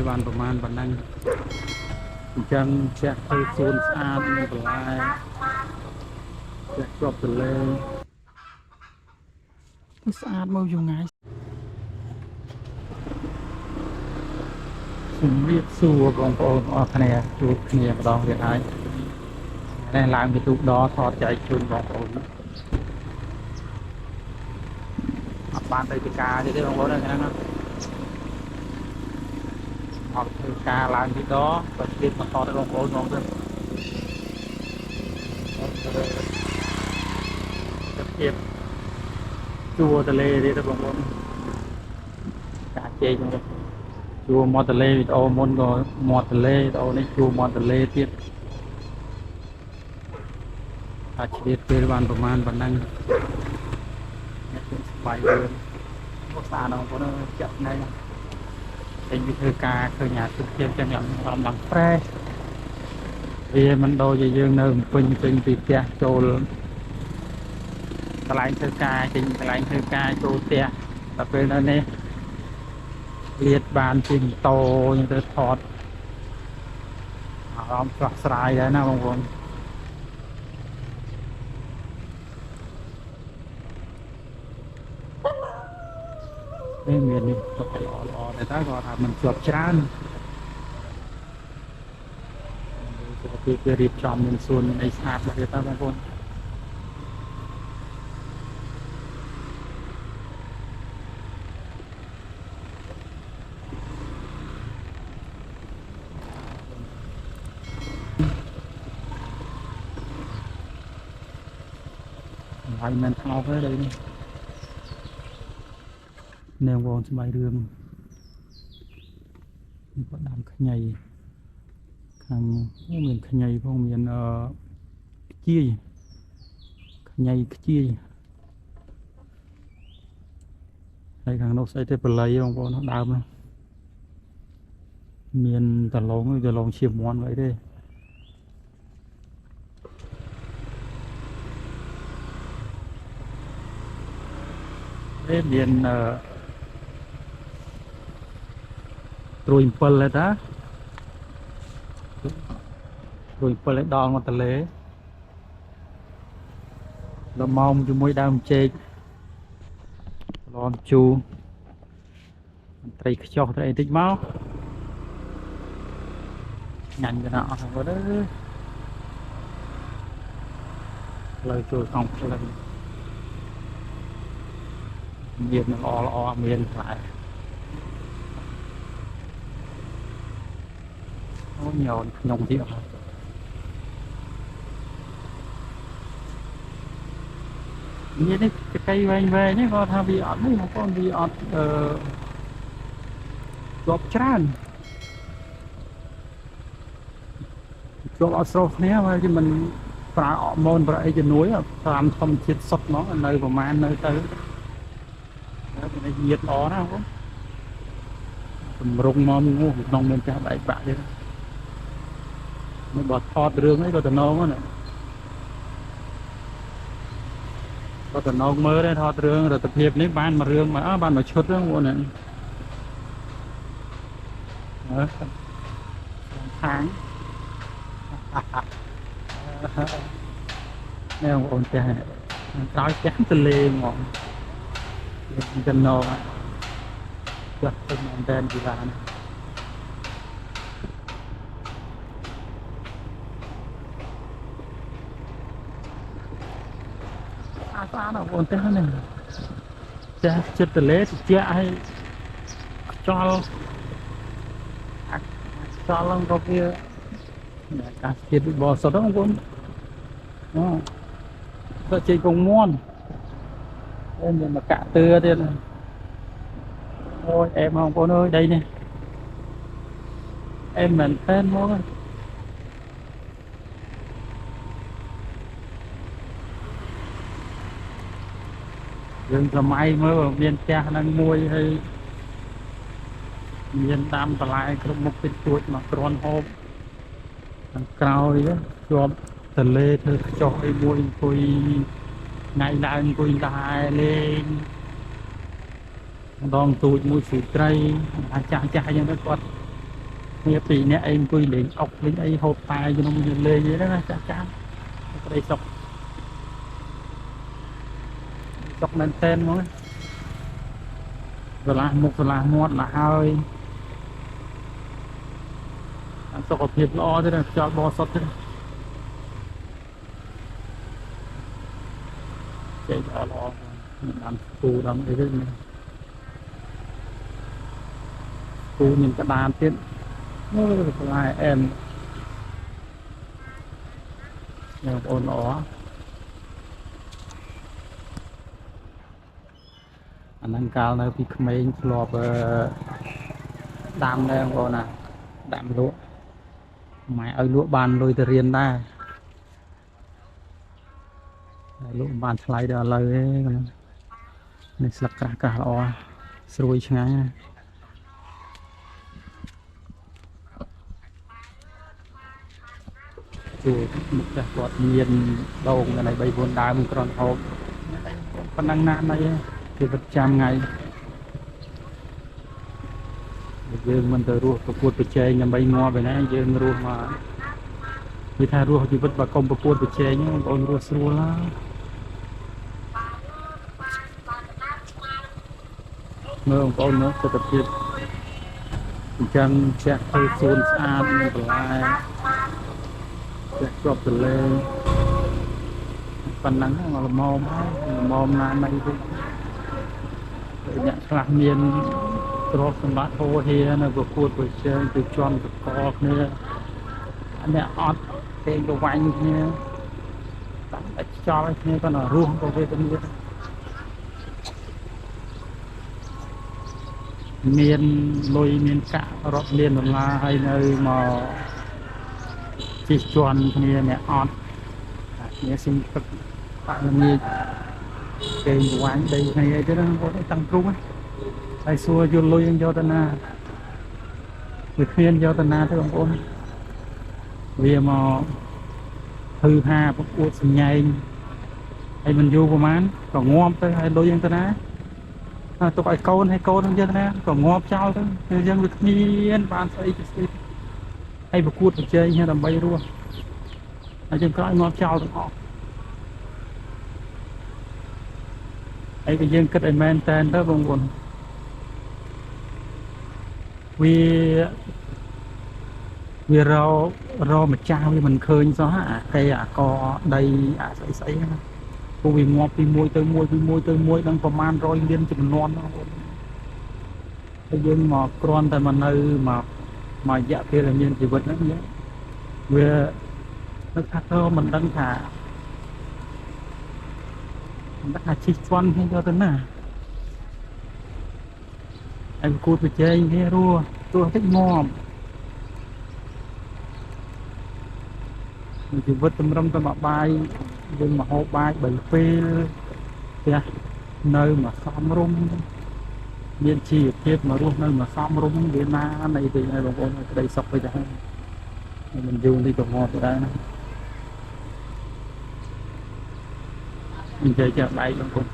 បានប្រមាណប៉ុណ្ណឹងអញ្ចឹងចាក់ទៅសួនស្អាតមានបន្លែចាក់ជាប់ទន្លេស្អាតមកយូរថ្ងៃជំរាបសួរបងប្អូនអរគ្នាជួបគ្នាម្ដងទៀតហើយតែឡើងពីទូកដថតចែកជូនបងប្អូនអត់បានទៅពីការទេបងប្អូនហ្នឹងណាអត់ធ្វើការឡើងពីដបើទៀតមកថតឲ្យបងប្អូនមកទៅភាពជួរទន្លេទៀតបងប្អូនការជែកហ្នឹងជួរមាត់ទន្លេវីដេអូមុនក៏មាត់ទន្លេវីដេអូនេះជួរមាត់ទន្លេទៀតអាចឆ្លៀតពេលបានប្រមាណប៉ុណ្ណឹងអ្នកស្បាយរឿងមកស្អាតបងប្អូនចាក់ណៃតែវាធ្វើការឃើញអាទឹកភាពចឹងយ៉ាងរំឡើងប្រេសវាមិនដូចជាយើងនៅពេញពេញពីផ្ទះចូលកន្លែងធ្វើការចេញកន្លែងធ្វើការចូលផ្ទះដល់ពេលនៅនេះលាតបានជិះម៉ូតូយើងទៅថតអារម្មណ៍ស្រស់ស្រាយដែរណាបងប្អូនមាននេះទៅល្អតែតើគាត់ថាมันជាប់ច្រើនទៅគេរៀបចំមានសួនអីស្អាតមកទៀតតើបងប្អូនហើយមិនថោកទេនេះនាងវងស្បៃរឿងគាត់ដាំខ្ញីខាងមានខ្ញីផងមានខ្ជាយខ្ញីខ្ជាយហើយខាងនោះស្អីទេបល័យបងប្អូនដើមមានតឡងឈាមមាន់អីទេមានត្រួយ7ហើយតាត្រួយ7ឲ្យដងមកទន្លេដល់ម៉ោងជាមួយដើមចេកឡំជូត្រីខ្ចោះត្រីអីតិចមកញ៉ាំកណ្ដាអស់ហ្នឹងទៅលើចូលក្នុងផ្លូវមានល្អមានផ្លែអូញ៉ោនខ្ញុំទៀតមាននេះcâyវែងនេះគាត់ថាវាអត់នេះបងប្អូនវាអត់ជាប់ច្រើនជាប់អត់ស្រុះគ្នាហើយគេមិនប្រើអរម៉ូនប្រើអីជំនួយតាមធម្មជាតិសុទ្ធហ្មងនៅប្រមាណនៅទៅនេះnhiệtល្អណាបងតម្រង់មកงูក្នុងមានផ្ទះបែកបាក់ទៀតមិនបើថតរឿងអីក៏តំណងហ្នឹងក៏តំណងមើលដែរថតរឿងរដ្ឋភាពនេះបានមួយរឿងមកបានមួយឈុតហ្នឹងបងហ្នឹងខាងនេះបងប្អូនចាស់ក្រោយចាស់ទលេហ្មងចំណងចាស់ទៅមែនតែនពីឡានស្អាតណាស់បងប្អូនទេហ្នឹងចាស់ចិត្តទលេត្រជាក់ឲ្យខ្យល់ឡើងក៏វាអាកាសធាតុបរិសុទ្ធហ្នឹងបងប្អូនទៅជ័យពងមាន់មានមកកាក់ទឿទៀតអូយអែមបងប្អូនអើយដីនេះអែមមែនតើមកយើងសម័យមើលមានផ្ទះហ្នឹងមួយហើយមានដាំបន្លែគ្រប់មុខតិចតួចមកគ្រាន់ហូបខាងក្រោយជាប់ទន្លេធ្វើខ្ចោះអីមួយអង្គុយថ្ងៃឡើងអង្គុយដើរលេងម្ដងទូចមួយស្រីត្រីអាចចាស់អញ្ចឹងទៅគាត់ គ្នាពីរនាក់ឯងអង្គុយលេងអុកលេងអីហូបតែក្នុងលេងហ្នឹងណាចាស់ចាស់ក្តីសុកមែនតែនហ្មងស្រឡះមុខស្រឡះមាត់ណាស់ហើយសុខភាពល្អទេណាខ្យល់បរិសុទ្ធទេចេញល្អមានដាំគូដាំអីទេគូមានក្តារទៀតអូបន្លែអែមញ៉ាំអូនល្អអាហ្នឹងកាលនៅពីក្មេងធ្លាប់ដាំដែរបងប្អូនណាដាំលក់ម៉ែឲ្យលក់បានលុយទៅរៀនដែរលក់បានថ្លៃដល់ឥឡូវទេនេះស្លឹកក្រាស់ក្រាស់ល្អស្រួយឆ្ងាញ់ណាជួមុខតែគាត់មានដងនៅ3 4ដើមក្រនហូបប៉ុណ្ណឹងណាស់ណៃជីវិតចាំថ្ងៃយើងមិនទៅរស់ប្រកួតប្រជែងដើម្បីងាប់ឯណាយើងរស់មកនិយាយថារស់ជីវិតបើកុំប្រកួតប្រជែងបងប្អូនរស់ស្រួលណាមើលបងប្អូនមើលសុខភាពអញ្ចឹងចាក់ទៅសួនស្អាតមានបន្លែចាក់ជាប់ទន្លេប៉ុណ្ណឹងមកល្មមហើយល្មមណាស់ណៃទៅអ្នកខ្លះមានទ្រព្យសម្បត្តិហូរហៀនៅប្រកួតប្រជែងទៅជាន់តកគ្នាអ្នកអត់ពេងទៅវាញ់គ្នាតាំងតែខ្យល់ឲ្យគ្នាគាត់រស់ទៅវាទៅមានលុយមានកាក់រាប់លានដុល្លារហើយនៅមកជិះជាន់គ្នាអ្នកអត់គ្នាស៊ីមទឹកបាក់ល្ងាចគេវាញ់ដីគ្នាអីទៅហ្នឹងបងតាំងទ្រុងហើយសួរយកលុយយកទៅណាវាគ្មានយកទៅណាទេបងប្អូនវាមកហឺហាប្រកួតសម្ញែងហើយមិនយូរប្រហែលក៏ងាប់ទៅហើយលុយយ៉ាងទៅណាទុកឲ្យកូនហើយកូននឹងយើងណាក៏ងាប់ចោលទៅគឺយើងវាគ្មានបានស្អីស្អីហើយប្រកួតប្រជែងដើម្បីរស់ហើយយើងក្រោយងាប់ចោលទាំងអស់ហើយក៏យើងគិតឲ្យមែនតែនទៅបងប្អូនវារម្ចាស់វាមិនឃើញសោះអាគេអាកដីអាស្អីស្អីណាពួកវាងាប់ពីមួយទៅមួយពីមួយទៅមួយដល់ប្រមាណ100លានចំនួនបងប្អូនហើយយើងមកគ្រាន់តែមកនៅមករយៈពេលដែលមានជីវិតហ្នឹងវានឹកថាទៅមិនដឹងថាជិះស្វាន់គ្នាយកទៅណាហើយគូប្រជែងគ្នារស់ទោះតិចងាប់ជីវិតតម្រឹមតែមកបាយយើងមកហូបបាយ3ពេលផ្ទះនៅមកសំរុំមានជីវភាពមករស់នៅមកសំរុំវាណានៃវិញហើយបងប្អូនក្តីសុខទៅដែរមិនយូរនេះក៏ងាប់ទៅដែរណានិយាយចាក់ដៃបងប្អូន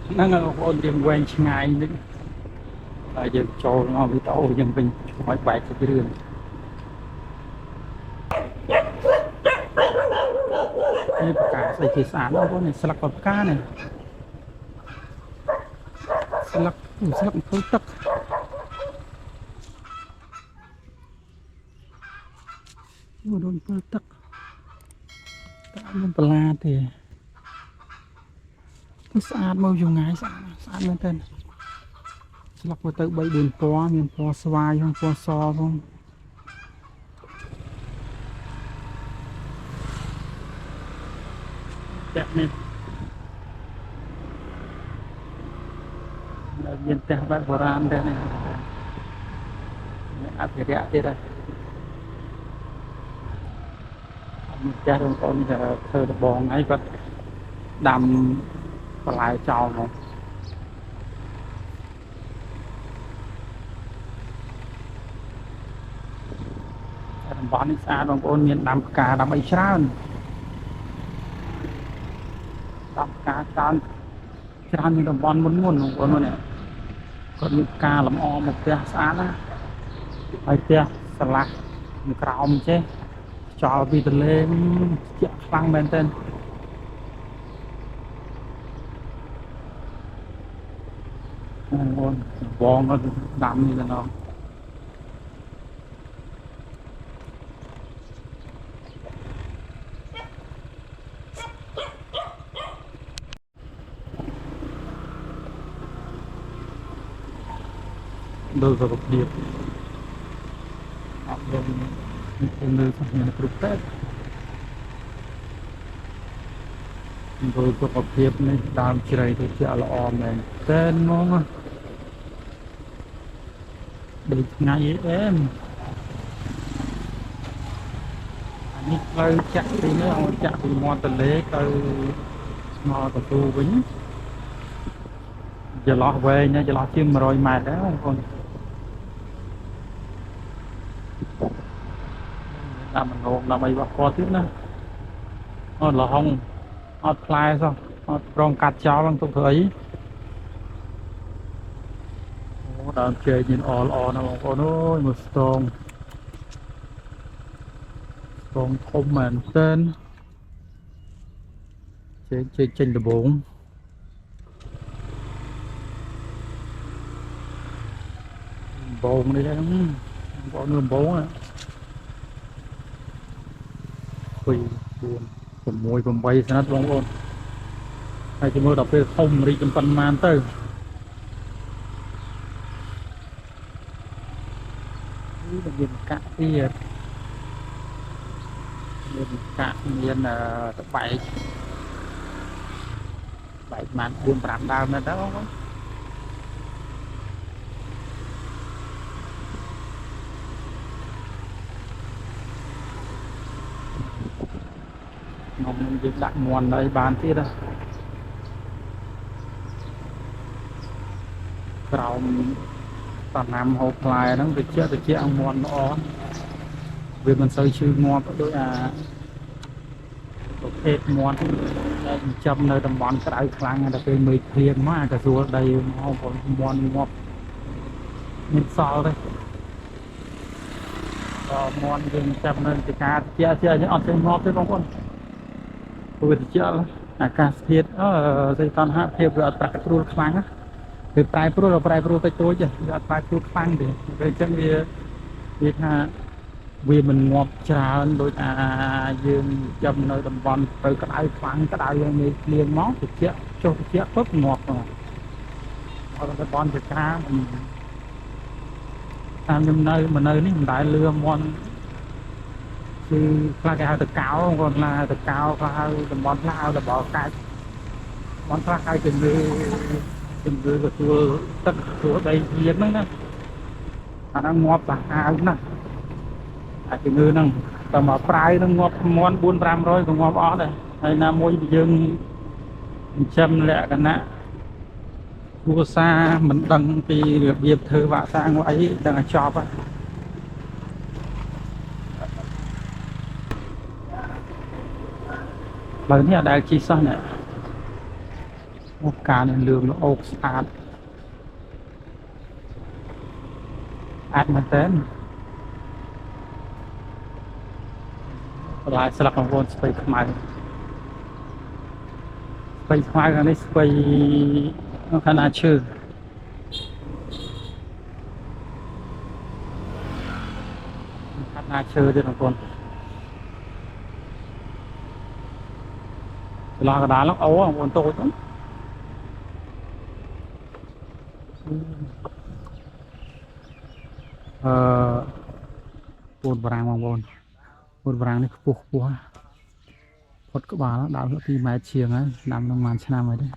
ហ្នឹងហើយបងប្អូនរៀងវែងឆ្ងាយនេះហើយយើងចូលមកវីដេអូយើងវិញឲ្យបែកទៅរឿងនេះផ្កាស្អីជាស្អាតបងប្អូននេះស្លឹកផ្កានេះស្លឹកធ្វើទឹកអូដូចធ្វើទឹកតែអត់មានបន្លាទេស្អាតមកយូរថ្ងៃស្អាតមែនតើស្លឹកទៅ3 4ពណ៌មានពណ៌ស្វាយផងពណ៌សផងចាក់នេះនៅមានផ្ទះបែបបុរាណដែរនេះអភិរក្សទៀតហើយមានចាស់បងប្អូនធ្វើដបងហើយគាត់ដាំបន្លែចោលមកតំបន់នេះស្អាតបងប្អូនមានដាំផ្កាដាំអីច្រើនដាំផ្កាច្រើន ច្រើនមានតំបន់មុនបងប្អូននេះគាត់មានការលម្អមកផ្ទះស្អាតណាហើយផ្ទះឆ្លាស់ក្រោមចេះចោលពីទន្លេជាក់ខ្លាំងមែនទែនបងប្អូនបងគាត់ដាំនេះទៅណោះដូចសុខភាពអត់មាននៅក្នុងគ្រប់តែដូចសុខភាពនេះដើមជ្រៃទៅជាល្អមែនតែនហ្មងដូចថ្ងៃអែមអានេះផ្លូវចាក់ពីនេះឲ្យចាក់ពីមាត់ទន្លេទៅស្មោតទូវិញចន្លោះវែងចន្លោះជាង100ម៉ែត្រដែរបងប្អូនតាមមនោដើម្បីបោះពណ៌ទៀតណាអត់លហុងអត់ផ្លែសោះអត់ប្រងកាត់ចោលហ្នឹងទុកធ្វើអីអូដើមជែកញៀនល្អល្អណាបងប្អូនអើយមើលស្ទងធំមែនទែនជែកចេញដំបងនេះដែរបងប្អូនដំបង2 4 6 8ស្និតបងប្អូនហើយទៅមើលដល់ពេលធំរីកប៉ុន្មានទៅនេះមានកាក់ទៀតមានកាក់មានតបែកបាន4 5ដើមណាស់ទៅបងប្អូនខ្ញុំយើងដាក់មន់អីបានទៀតក្រោមតំណាំហូបផ្លែហ្នឹងទៅជាអង្គមន់ល្អវាមិនសូវឈឺងាប់ដូចប្រភេទមន់ដែលចិញ្ចឹមនៅតំបន់ក្តៅខ្លាំងតែពេលមេឃភ្លៀងមកក៏ស្រួលដីមកបងមន់ងាប់មានសល់ទេមន់យើងចាប់នៅទីការជាអត់ចេញងាប់ទេបងប្អូនព្រោះវាជាអាកាសធាតុសីតុណ្ហភាពវាអត់ប្រែប្រួលខ្លាំងណាគឺប្រែប្រួលតិចតួចវាអត់ប្រែប្រួលខ្លាំងទេពេលអញ្ចឹងវាថាវាមិនងាប់ច្រើនដូចយើងចាំនៅតំបន់ទៅក្តៅខ្លាំងក្តៅយ៉ាងនេះភ្លៀងមកត្រជាក់ចុះត្រជាក់ពឹកងាប់ហ្នឹងអត់តំបន់ចក្រាតាមខ្ញុំនៅនេះមិនដែលលឿមន់គឺខ្លះគេហៅតកោគាត់ខ្លះហៅតកោខ្លះហៅតំបន់ខ្លះហៅតបកាច់តំបន់ខ្លះហៅជំងឺទទួលទឹកទទួលដីជាតិហ្នឹងណាអាហ្នឹងងាប់សាហាវណាស់អាជំងឺហ្នឹងតែមកប្រៅហ្នឹងងាប់មន់ 400-500 ក៏ងាប់អស់ដែរហើយណាមួយយើងចិញ្ចឹមលក្ខណៈគ្រួសារមិនដឹងពីរបៀបធ្វើវាក់សាំងអីដឹងតែចប់ហ្នឹងបើនេះអត់ដែលជីសោះនេះមកការនឹងលឿងអូកស្អាតមែនតើបន្លែស្លឹកបងប្អូនស្ពៃខ្មៅខាងនេះស្ពៃខាងណាឈើខាងណាឈើទៀតបងប្អូនចន្លោះកណ្ដាលហ្នឹងអូបងប្អូនតូចហ្នឹងពូនបារាំងបងប្អូនពូនបារាំងនេះខ្ពស់ផុតក្បាលដល់2 ម៉ែត្រជាងហើយដាំនឹង1ឆ្នាំហើយទេ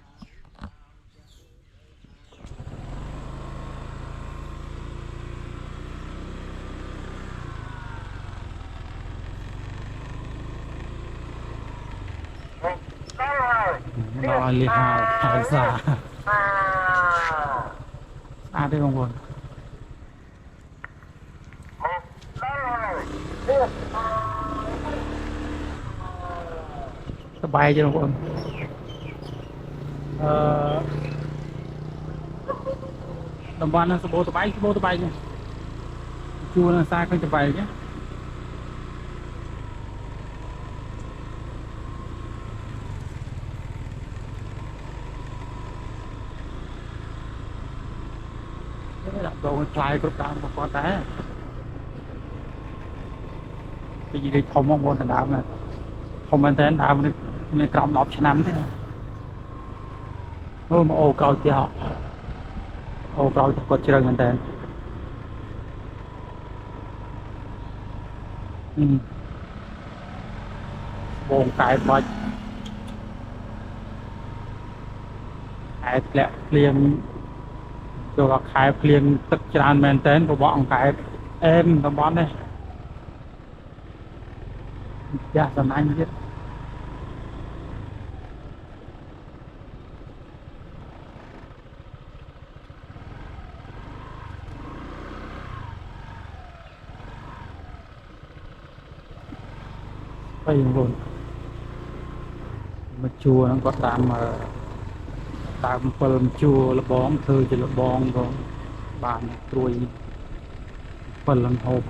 ដល់លីហាហើយសាស្អាតទេបងប្អូនសប្បាយទេបងប្អូន តំបន់ហ្នឹងសម្បូរតបែកនេះជួរនៅសារឃើញតបែកណាដាក់ដងខ្លាយគ្រប់តាមរបស់គាត់ដែរពីនិយាយធំមកមុនដណ្ដើមណាធំមែនតើដើមនេះមានក្រោម10ឆ្នាំទេអូមកអូក្រោយទៀតអូក្រោយគាត់ជ្រៅមែនតើបងកែបាច់ខែធ្លាក់ភ្លៀងចូលខែភ្លៀងទឹកច្រើនមែនតើក៏បកអង្កែបអែមតំបន់នេះយ៉ាសំណាញ់ទៀតហើយបងមកជួរហ្នឹងគាត់តាម7ជួរលបងធ្វើជាលបងក៏បានត្រួយ7លំហូប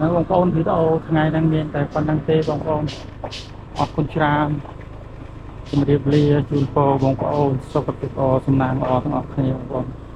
នៅបងប្អូនវីដេអូថ្ងៃហ្នឹងមានតែប៉ុណ្្នឹងទេបងប្អូនអរគុណច្រើនជម្រាបលាជូនពរបងប្អូនសុខភាពល្អសំណាងល្អទាំងអស់គ្នាបងប្អូន